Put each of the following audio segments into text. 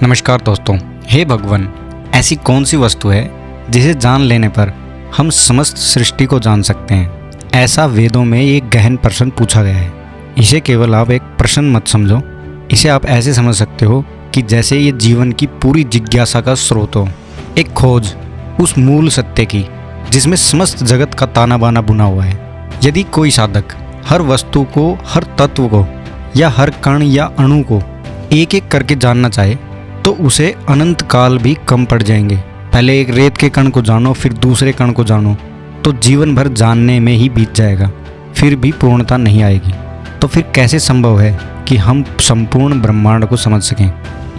नमस्कार दोस्तों। हे भगवान, ऐसी कौन सी वस्तु है जिसे जान लेने पर हम समस्त सृष्टि को जान सकते हैं? ऐसा वेदों में एक गहन प्रश्न पूछा गया है। इसे केवल आप एक प्रश्न मत समझो, इसे आप ऐसे समझ सकते हो कि जैसे ये जीवन की पूरी जिज्ञासा का स्रोत हो, एक खोज उस मूल सत्य की जिसमें समस्त जगत का ताना बाना बुना हुआ है। यदि कोई साधक हर वस्तु को, हर तत्व को या हर कण या अणु को एक एक करके जानना चाहे तो उसे अनंत काल भी कम पड़ जाएंगे। पहले एक रेत के कण को जानो, फिर दूसरे कण को जानो, तो जीवन भर जानने में ही बीत जाएगा, फिर भी पूर्णता नहीं आएगी। तो फिर कैसे संभव है कि हम संपूर्ण ब्रह्मांड को समझ सकें?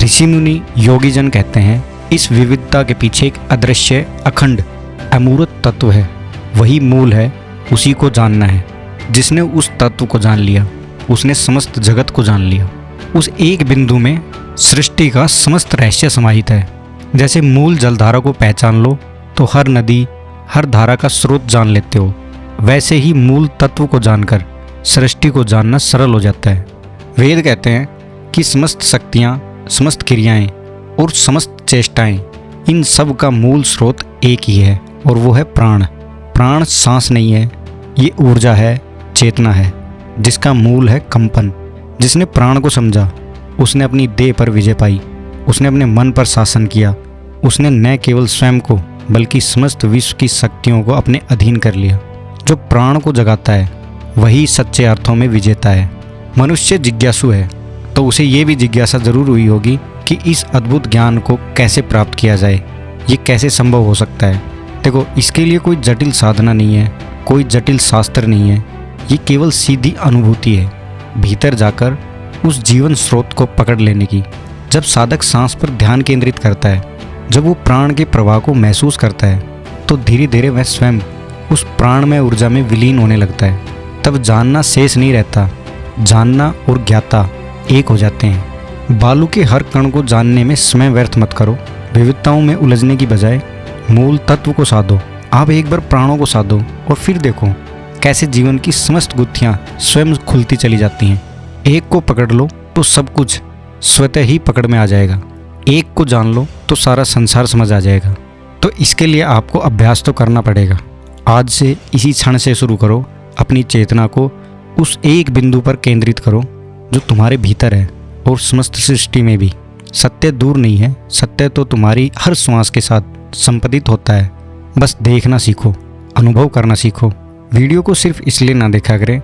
ऋषि मुनि योगी जन कहते हैं, इस विविधता के पीछे एक अदृश्य, अखंड, अमूर्त तत्व है। वही मूल है, उसी को जानना है। जिसने उस तत्व को जान लिया, उसने समस्त जगत को जान लिया। उस एक बिंदु में सृष्टि का समस्त रहस्य समाहित है। जैसे मूल जलधारा को पहचान लो तो हर नदी, हर धारा का स्रोत जान लेते हो, वैसे ही मूल तत्व को जानकर सृष्टि को जानना सरल हो जाता है। वेद कहते हैं कि समस्त शक्तियाँ, समस्त क्रियाएं और समस्त चेष्टाएं, इन सब का मूल स्रोत एक ही है और वो है प्राण। प्राण सांस नहीं है, ये ऊर्जा है, चेतना है, जिसका मूल है कंपन। जिसने प्राण को समझा उसने अपनी देह पर विजय पाई, उसने अपने मन पर शासन किया, उसने न केवल स्वयं को बल्कि समस्त विश्व की शक्तियों को अपने अधीन कर लिया। जो प्राण को जगाता है वही सच्चे अर्थों में विजेता है। मनुष्य जिज्ञासु है तो उसे ये भी जिज्ञासा जरूर हुई होगी कि इस अद्भुत ज्ञान को कैसे प्राप्त किया जाए, ये कैसे संभव हो सकता है। देखो, इसके लिए कोई जटिल साधना नहीं है, कोई जटिल शास्त्र नहीं है, ये केवल सीधी अनुभूति है, भीतर जाकर उस जीवन स्रोत को पकड़ लेने की। जब साधक सांस पर ध्यान केंद्रित करता है, जब वो प्राण के प्रवाह को महसूस करता है, तो धीरे धीरे वह स्वयं उस प्राणमय ऊर्जा में विलीन होने लगता है। तब जानना शेष नहीं रहता, जानना और ज्ञाता एक हो जाते हैं। बालू के हर कण को जानने में समय व्यर्थ मत करो। विविधताओं में उलझने की बजाय मूल तत्व को साधो। आप एक बार प्राणों को साधो और फिर देखो कैसे जीवन की समस्त गुत्थियाँ स्वयं खुलती चली जाती हैं। एक को पकड़ लो तो सब कुछ स्वतः ही पकड़ में आ जाएगा। एक को जान लो तो सारा संसार समझ आ जाएगा। तो इसके लिए आपको अभ्यास तो करना पड़ेगा। आज से, इसी क्षण से शुरू करो। अपनी चेतना को उस एक बिंदु पर केंद्रित करो जो तुम्हारे भीतर है और समस्त सृष्टि में भी। सत्य दूर नहीं है, सत्य तो तुम्हारी हर श्वास के साथ संपदित होता है। बस देखना सीखो, अनुभव करना सीखो। वीडियो को सिर्फ इसलिए ना देखा करें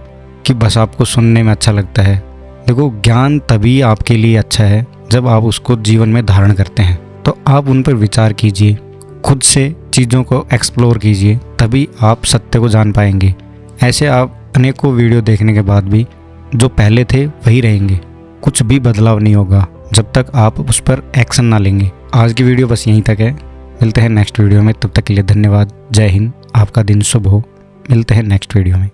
कि बस आपको सुनने में अच्छा लगता है। देखो, ज्ञान तभी आपके लिए अच्छा है जब आप उसको जीवन में धारण करते हैं। तो आप उन पर विचार कीजिए, खुद से चीज़ों को एक्सप्लोर कीजिए, तभी आप सत्य को जान पाएंगे। ऐसे आप अनेकों वीडियो देखने के बाद भी जो पहले थे वही रहेंगे, कुछ भी बदलाव नहीं होगा जब तक आप उस पर एक्शन ना लेंगे। आज की वीडियो बस यहीं तक है। मिलते हैं नेक्स्ट वीडियो में, तब तक के लिए धन्यवाद। जय हिंद, आपका दिन शुभ हो। मिलते हैं नेक्स्ट वीडियो में।